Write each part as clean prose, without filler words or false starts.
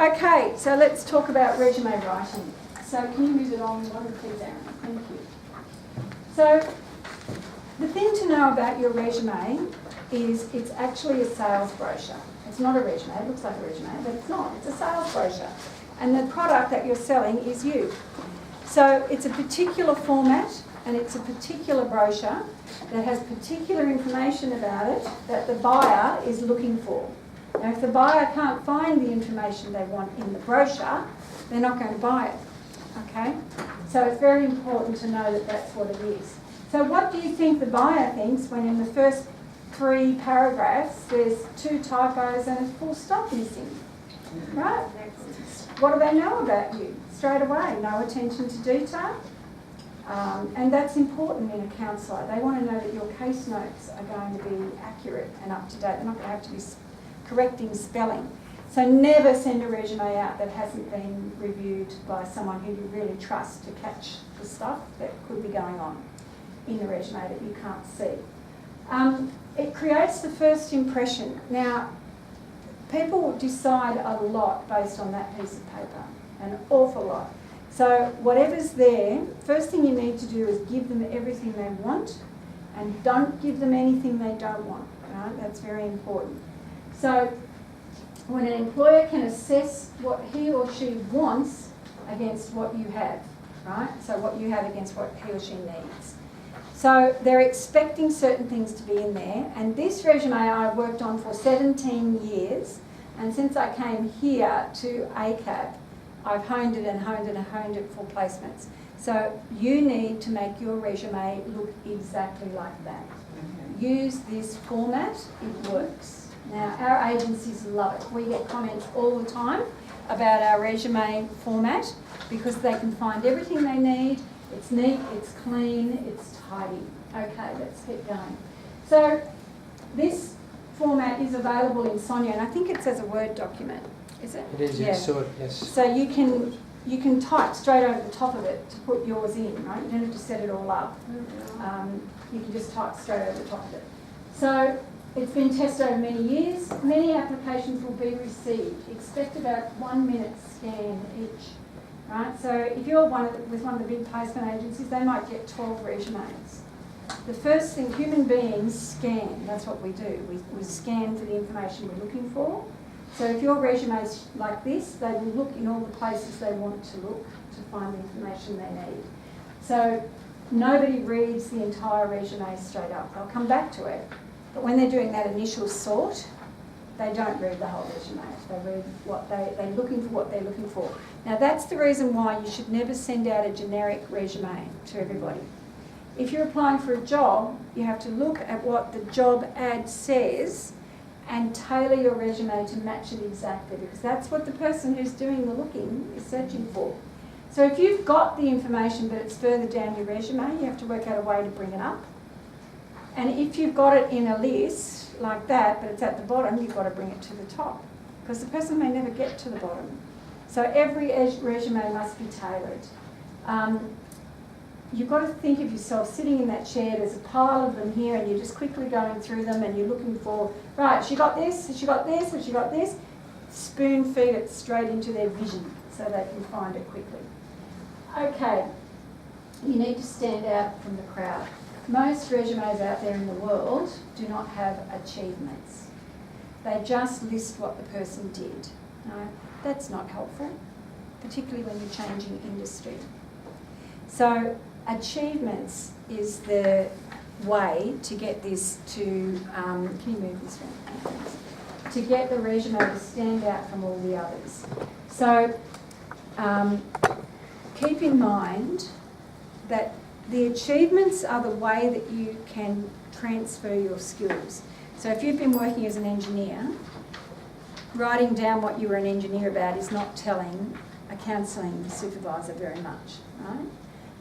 Okay, so let's talk about resume writing. So can you move it on one, please, Aaron? Thank you. So the thing to know about your resume is it's actually a sales brochure. It's not a resume. It looks like a resume, but it's not. It's a sales brochure. And the product that you're selling is you. So it's a particular format and it's a particular brochure that has particular information about it that the buyer is looking for. Now, if the buyer can't find the information they want in the brochure, they're not going to buy it. Okay? So it's very important to know that that's what it is. So what do you think the buyer thinks when in the first 3 paragraphs there's 2 typos and a full stop missing? Right? What do they know about you? Straight away, no attention to detail. And that's important in a counsellor. They want to know that your case notes are going to be accurate and up to date. They're not going to have to be correcting spelling. So never send a resume out that hasn't been reviewed by someone who you really trust to catch the stuff that could be going on in the resume that you can't see. It creates the first impression. Now, people decide a lot based on that piece of paper, an awful lot. So whatever's there, first thing you need to do is give them everything they want and don't give them anything they don't want. Right? That's very important. So when an employer can assess what he or she wants against what you have, right? So what you have against what he or she needs. So they're expecting certain things to be in there, and this resume I worked on for 17 years, and since I came here to ACAP, I've honed it and honed it and honed it for placements. So you need to make your resume look exactly like that. Use this format, it works. Now, our agencies love it. We get comments all the time about our resume format because they can find everything they need. It's neat, it's clean, it's tidy. Okay, let's keep going. So this format is available in Sonia, and I think it's as a Word document, is it? It is, yes. Yeah. Yes. So you can type straight over the top of it to put yours in, right? You don't have to set it all up. You can just type straight over the top of it. So it's been tested over many years. Many applications will be received. Expect about 1 minute scan each. Right? So if you're with one of the big placement agencies, they might get 12 resumes. The first thing, human beings scan. That's what we do. We scan for the information we're looking for. So if your resume is like this, they will look in all the places they want to look to find the information they need. So nobody reads the entire resume straight up. They'll come back to it. But when they're doing that initial sort, they don't read the whole resume. They read what they're looking for, what they're looking for. Now that's the reason why you should never send out a generic resume to everybody. If you're applying for a job, you have to look at what the job ad says and tailor your resume to match it exactly, because that's what the person who's doing the looking is searching for. So if you've got the information but it's further down your resume, you have to work out a way to bring it up. And if you've got it in a list like that, but it's at the bottom, you've got to bring it to the top, because the person may never get to the bottom. So every resume must be tailored. You've got to think of yourself sitting in that chair, there's a pile of them here, and you're just quickly going through them and you're looking for, right, she got this, has she got this, has she got this? Spoon feed it straight into their vision so they can find it quickly. Okay, you need to stand out from the crowd. Most resumes out there in the world do not have achievements. They just list what the person did. No, that's not helpful, particularly when you're changing industry. So achievements is the way to get this to, can you move this one? To get the resume to stand out from all the others. So keep in mind that the achievements are the way that you can transfer your skills. So if you've been working as an engineer, writing down what you were an engineer about is not telling a counselling supervisor very much, right?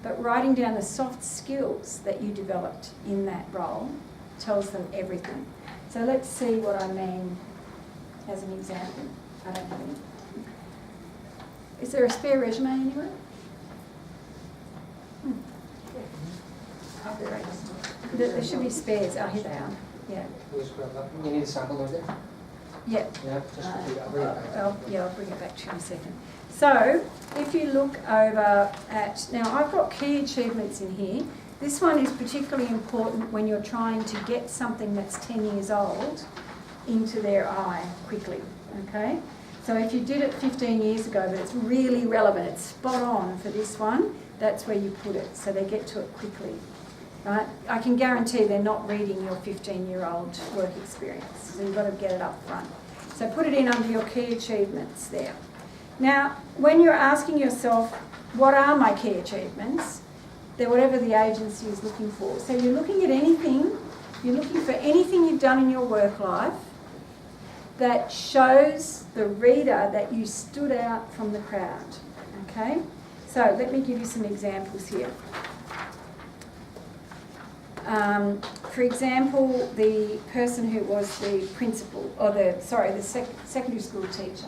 But writing down the soft skills that you developed in that role tells them everything. So let's see what I mean as an example. I don't have any. Is there a spare resume anywhere? There should be spares. Oh, here they are. Yeah. You need a sample of it? Yeah. Yeah, just repeat it. I'll bring it back. I'll bring it back to you in a second. So, if you look over at, now I've got key achievements in here. This one is particularly important when you're trying to get something that's 10 years old into their eye quickly, okay? So if you did it 15 years ago, but it's really relevant, it's spot on for this one, that's where you put it, so they get to it quickly, right? I can guarantee they're not reading your 15-year-old work experience, so you've got to get it up front. So put it in under your key achievements there. Now, when you're asking yourself, what are my key achievements? They're whatever the agency is looking for. So you're looking at anything, you're looking for anything you've done in your work life that shows the reader that you stood out from the crowd, okay? So let me give you some examples here. For example, the person who was the principal, or the secondary school teacher,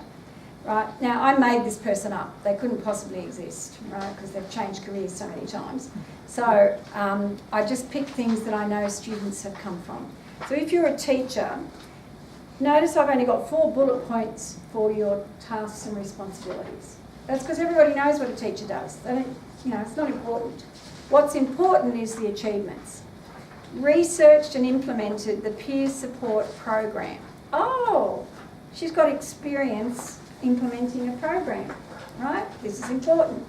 right? Now, I made this person up. They couldn't possibly exist, right? Because they've changed careers so many times. So I just picked things that I know students have come from. So if you're a teacher, notice I've only got 4 bullet points for your tasks and responsibilities. That's because everybody knows what a teacher does. They don't, it's not important. What's important is the achievements. Researched and implemented the peer support program. Oh, she's got experience implementing a program, right? This is important.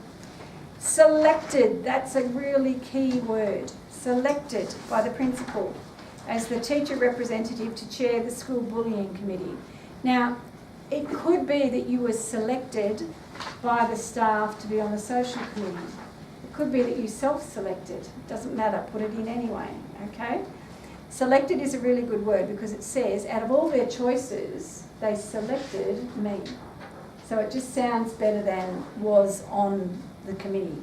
Selected, that's a really key word. Selected by the principal as the teacher representative to chair the school bullying committee. Now, it could be that you were selected by the staff to be on the social committee. It could be that you self-selected. It doesn't matter, put it in anyway, okay? Selected is a really good word because it says, out of all their choices, they selected me. So it just sounds better than was on the committee.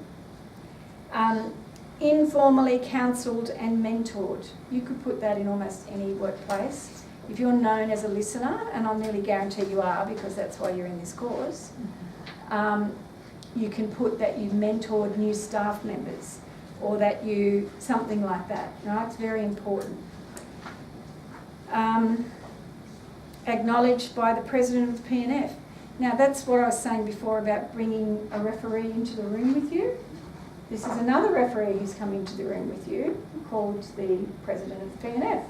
Informally counselled and mentored. You could put that in almost any workplace. If you're known as a listener, and I'll nearly guarantee you are because that's why you're in this course, you can put that you mentored new staff members or that you, something like that, right? It's very important. Acknowledged by the president of the PNF. Now that's what I was saying before about bringing a referee into the room with you. This is another referee who's come into the room with you, called the president of the PNF.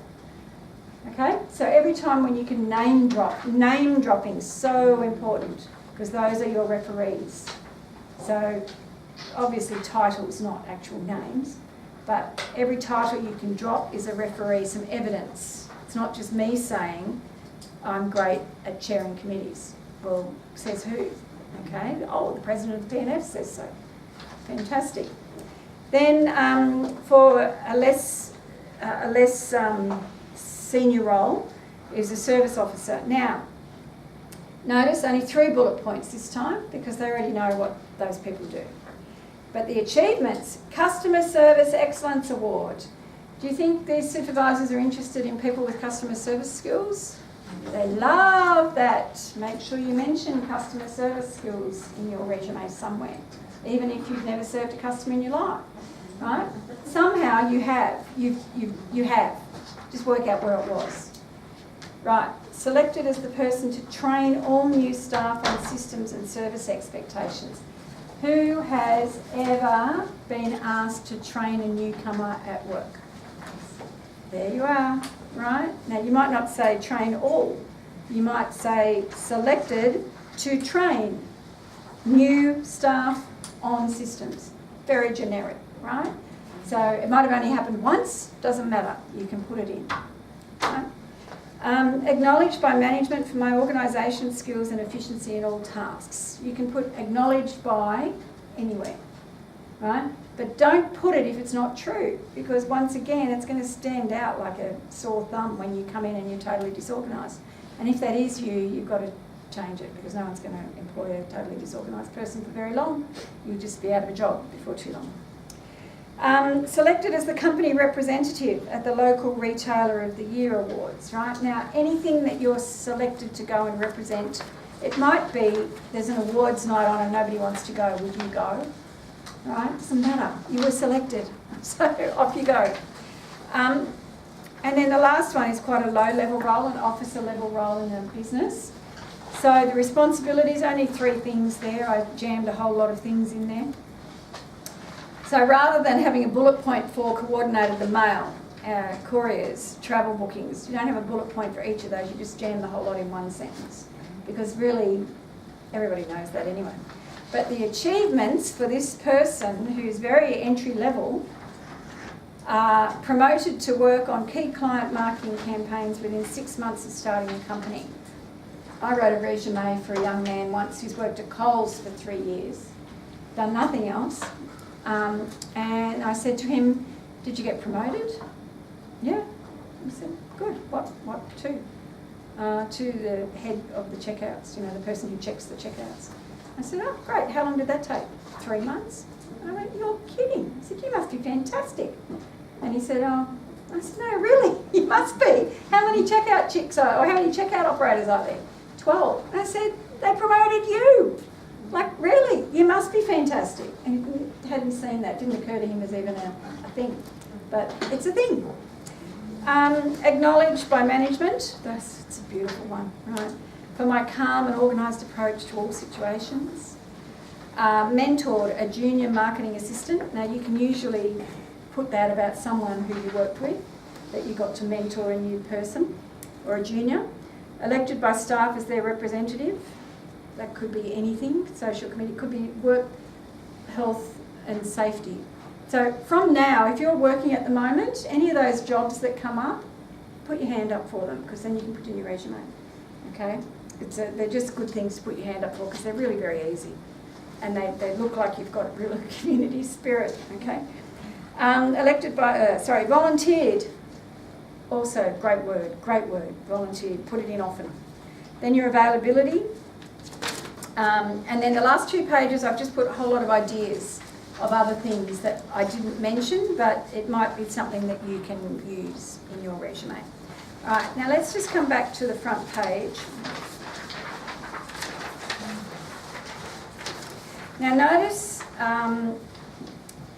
Okay, so every time when you can name dropping is so important because those are your referees. So obviously titles, not actual names, but every title you can drop is a referee, some evidence. It's not just me saying I'm great at chairing committees. Well, says who? Okay, oh, the president of the PNF says so. Fantastic. Then for a less senior role is a service officer. Now, notice only 3 bullet points this time because they already know what those people do. But the achievements, Customer Service Excellence Award. Do you think these supervisors are interested in people with customer service skills? They love that. Make sure you mention customer service skills in your resume somewhere, even if you've never served a customer in your life, right? Somehow you have. You have. Just work out where it was. Right. Selected as the person to train all new staff on systems and service expectations. Who has ever been asked to train a newcomer at work? There you are, right? Now you might not say train all. You might say selected to train new staff on systems. Very generic, right? So it might have only happened once, doesn't matter. You can put it in. Right? Acknowledged by management for my organisation skills and efficiency in all tasks. You can put acknowledged by anywhere, right? But don't put it if it's not true, because once again, it's going to stand out like a sore thumb when you come in and you're totally disorganised. And if that is you, you've got to change it because no one's going to employ a totally disorganised person for very long. You'll just be out of a job before too long. Selected as the company representative at the local Retailer of the Year Awards, right? Now, anything that you're selected to go and represent, it might be there's an awards night on and nobody wants to go. Would you go? Right? Doesn't matter. You were selected. So off you go. And then the last one is quite a low-level role, an officer-level role in a business. So the responsibilities, only 3 things there. I jammed a whole lot of things in there. So rather than having a bullet point for coordinated the mail, couriers, travel bookings, you don't have a bullet point for each of those, you just jam the whole lot in one sentence. Because really, everybody knows that anyway. But the achievements for this person who's very entry level are promoted to work on key client marketing campaigns within 6 months of starting a company. I wrote a resume for a young man once who's worked at Coles for 3 years, done nothing else. And I said to him, did you get promoted? Yeah. I said, good. What to? To the head of the checkouts, you know, the person who checks the checkouts. I said, oh, great. How long did that take? 3 months. And I went, you're kidding. I said, you must be fantastic. And he said, oh, I said, no, really, you must be. How many checkout chicks are, or how many checkout operators are there? 12. And I said, they promoted you. Like, really, you must be fantastic. And he hadn't seen that. Didn't occur to him as even a thing. But it's a thing. Acknowledged by management. It's a beautiful one, right? For my calm and organised approach to all situations. Mentored a junior marketing assistant. Now, you can usually put that about someone who you worked with, that you got to mentor a new person or a junior. Elected by staff as their representative. That could be anything, social committee, could be work, health and safety. So from now, if you're working at the moment, any of those jobs that come up, put your hand up for them, because then you can put in your resume, okay? They're just good things to put your hand up for, because they're really very easy. And they look like you've got a real community spirit, okay? Volunteered. Also, great word, volunteered, put it in often. Then your availability. And then the last 2 pages, I've just put a whole lot of ideas of other things that I didn't mention, but it might be something that you can use in your resume. All right, now let's just come back to the front page. Now notice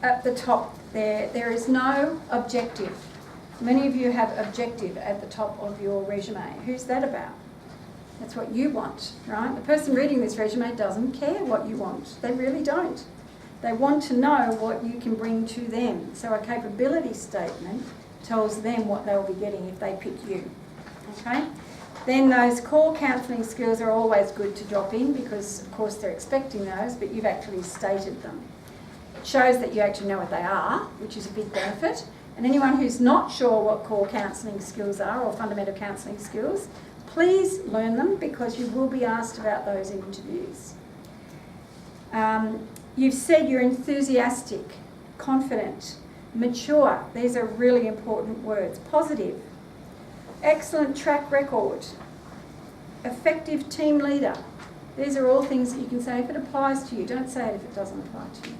at the top there is no objective. Many of you have objective at the top of your resume. Who's that about? That's what you want, right? The person reading this resume doesn't care what you want. They really don't. They want to know what you can bring to them. So a capability statement tells them what they'll be getting if they pick you, okay? Then those core counselling skills are always good to drop in because, of course, they're expecting those, but you've actually stated them. It shows that you actually know what they are, which is a big benefit. And anyone who's not sure what core counselling skills are or fundamental counselling skills, please learn them because you will be asked about those in interviews. You've said you're enthusiastic, confident, mature. These are really important words. Positive, excellent track record, effective team leader. These are all things that you can say if it applies to you. Don't say it if it doesn't apply to you.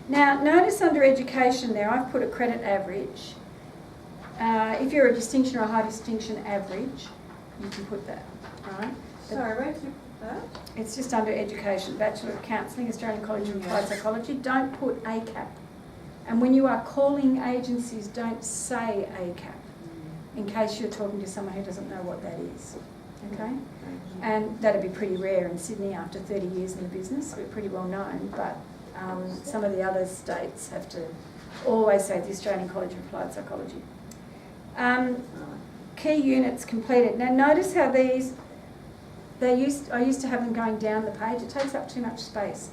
Now, notice under education there, I've put a credit average. If you're a distinction or a high distinction average, you can put that, right? Sorry, where did you put that? It's just under education, Bachelor of Counselling, Australian College of Applied Psychology. Don't put ACAP. And when you are calling agencies, don't say ACAP, in case you're talking to someone who doesn't know what that is, okay? And that'd be pretty rare in Sydney after 30 years in the business. We're pretty well known, but some of the other states have to always say the Australian College of Applied Psychology. Key units completed. Now notice how these, I used to have them going down the page. It takes up too much space.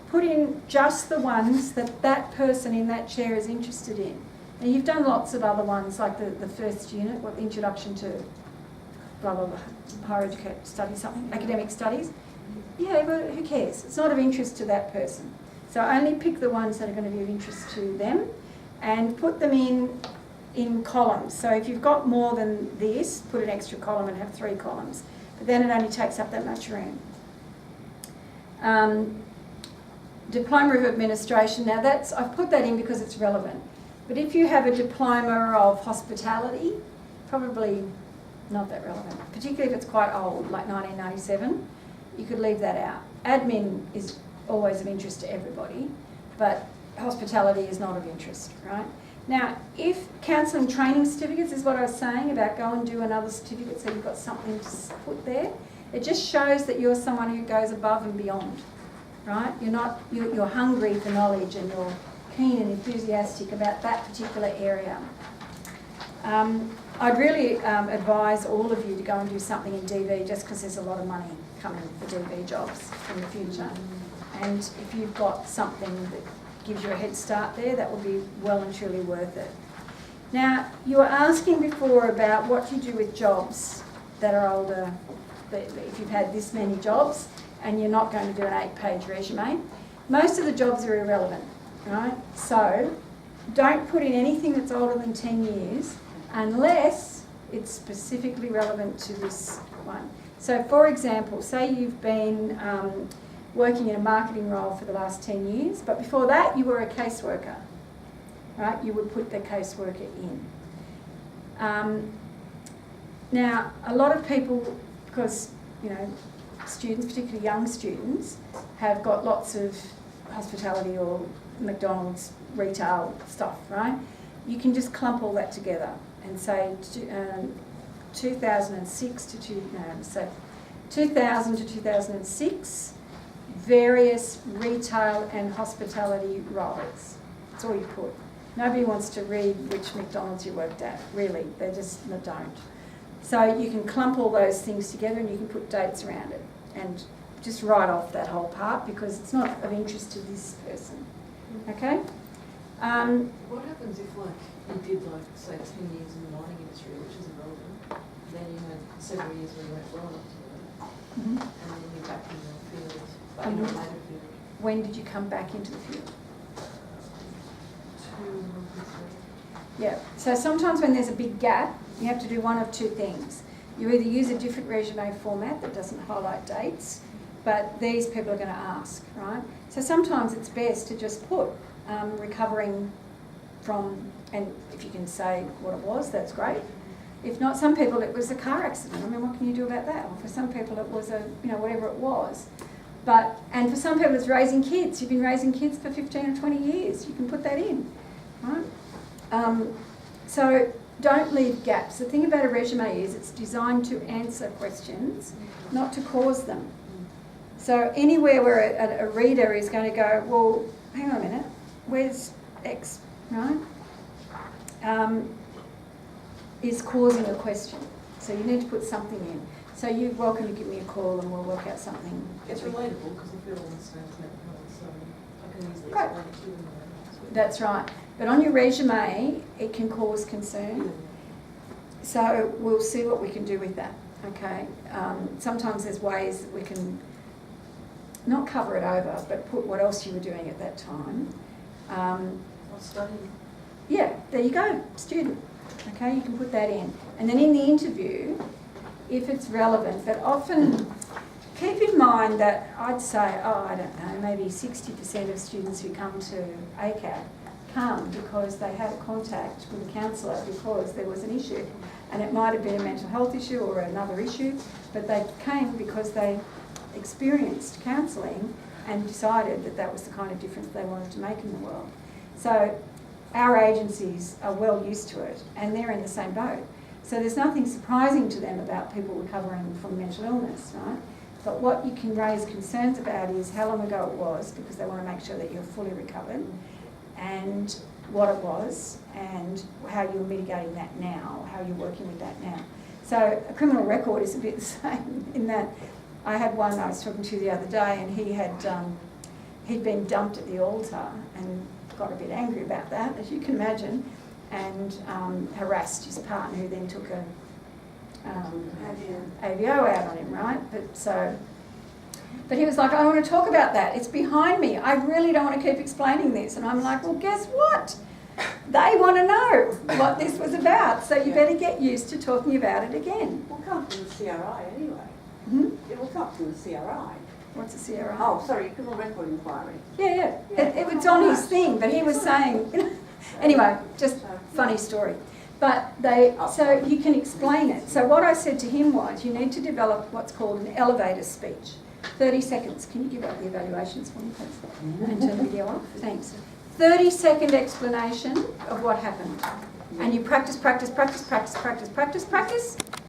Put in just the ones that that person in that chair is interested in. Now you've done lots of other ones like the first unit, what introduction to blah blah blah, higher education studies, something, academic studies. Yeah, but who cares? It's not of interest to that person. So only pick the ones that are going to be of interest to them and put them in columns. So if you've got more than this, put an extra column and have 3 columns. But then it only takes up that much room. Diploma of Administration. Now I've put that in because it's relevant. But if you have a diploma of hospitality, probably not that relevant. Particularly if it's quite old, like 1997, you could leave that out. Admin is always of interest to everybody, but hospitality is not of interest, right? Now, if counselling training certificates is what I was saying about go and do another certificate so you've got something to put there, it just shows that you're someone who goes above and beyond, right? You're hungry for knowledge and you're keen and enthusiastic about that particular area. I'd really advise all of you to go and do something in DV just because there's a lot of money coming for DV jobs in the future. And if you've got something that gives you a head start there, that will be well and truly worth it. Now, you were asking before about what you do with jobs that are older, if you've had this many jobs and you're not going to do an 8-page resume. Most of the jobs are irrelevant, right? So don't put in anything that's older than 10 years unless it's specifically relevant to this one. So for example, say you've been working in a marketing role for the last 10 years, but before that you were a caseworker, right? You would put the caseworker in. Now, a lot of people, because, you know, students, particularly young students, have got lots of hospitality or McDonald's retail stuff, right? You can just clump all that together and say 2006 to 2000 to 2006, various retail and hospitality roles. That's all you put. Nobody wants to read which McDonald's you worked at, really. They just don't. So you can clump all those things together and you can put dates around it and just write off that whole part because it's not of interest to this person. Okay? What happens if, like, you did, like, say, 10 years in the mining industry, which is irrelevant, then you had several years where you went well enough to learn, and then you're back in the field, but in a related field? When did you come back into the field? 2 or 3. Yeah, so sometimes when there's a big gap, you have to do one of two things. You either use a different resume format that doesn't highlight dates, but these people are going to ask, right? So sometimes it's best to just put recovering from, and if you can say what it was, that's great. If not, some people it was a car accident. I mean, what can you do about that? Or for some people it was a, you know, whatever it was. And for some people it's raising kids. You've been raising kids for 15 or 20 years. You can put that in, right? So don't leave gaps. The thing about a resume is it's designed to answer questions, not to cause them. So anywhere where a reader is going to go, well, hang on a minute, where's X, right? Is causing a question. So you need to put something in. So you're welcome to give me a call and we'll work out something. It's relatable because the field understands mental health, so I can easily Great. explain it to them. That's right. But on your resume, it can cause concern. So we'll see what we can do with that, okay? Sometimes there's ways that we can not cover it over, but put what else you were doing at that time. Or studying. Yeah, there you go, student. Okay, you can put that in. And then in the interview, if it's relevant, but often keep in mind that I'd say, I don't know, maybe 60% of students who come to ACAP come because they had a contact with a counsellor because there was an issue. And it might have been a mental health issue or another issue, but they came because they experienced counselling and decided that that was the kind of difference they wanted to make in the world. So our agencies are well used to it and they're in the same boat. So there's nothing surprising to them about people recovering from mental illness, right? But what you can raise concerns about is how long ago it was, because they want to make sure that you're fully recovered, and what it was, and how you're mitigating that now, how you're working with that now. So a criminal record is a bit the same in that I had one I was talking to the other day, and he'd been dumped at the altar and got a bit angry about that, as you can imagine, and harassed his partner, who then took a AVO out on him, right? But he was like, I don't want to talk about that. It's behind me. I really don't want to keep explaining this. And I'm like, well, guess what? They want to know what this was about. So you better get used to talking about it again. We'll come from the CRI anyway. Hmm? It will come from the CRI. What's a CRI? Oh, sorry, criminal record inquiry. Yeah. It was on his thing, but he was saying... Anyway, just funny story. But so you can explain it. So what I said to him was, you need to develop what's called an elevator speech. 30 seconds. Can you give up the evaluations for me, please? And turn the video off? Thanks. 30-second explanation of what happened. And you practice, practice, practice, practice, practice, practice, practice,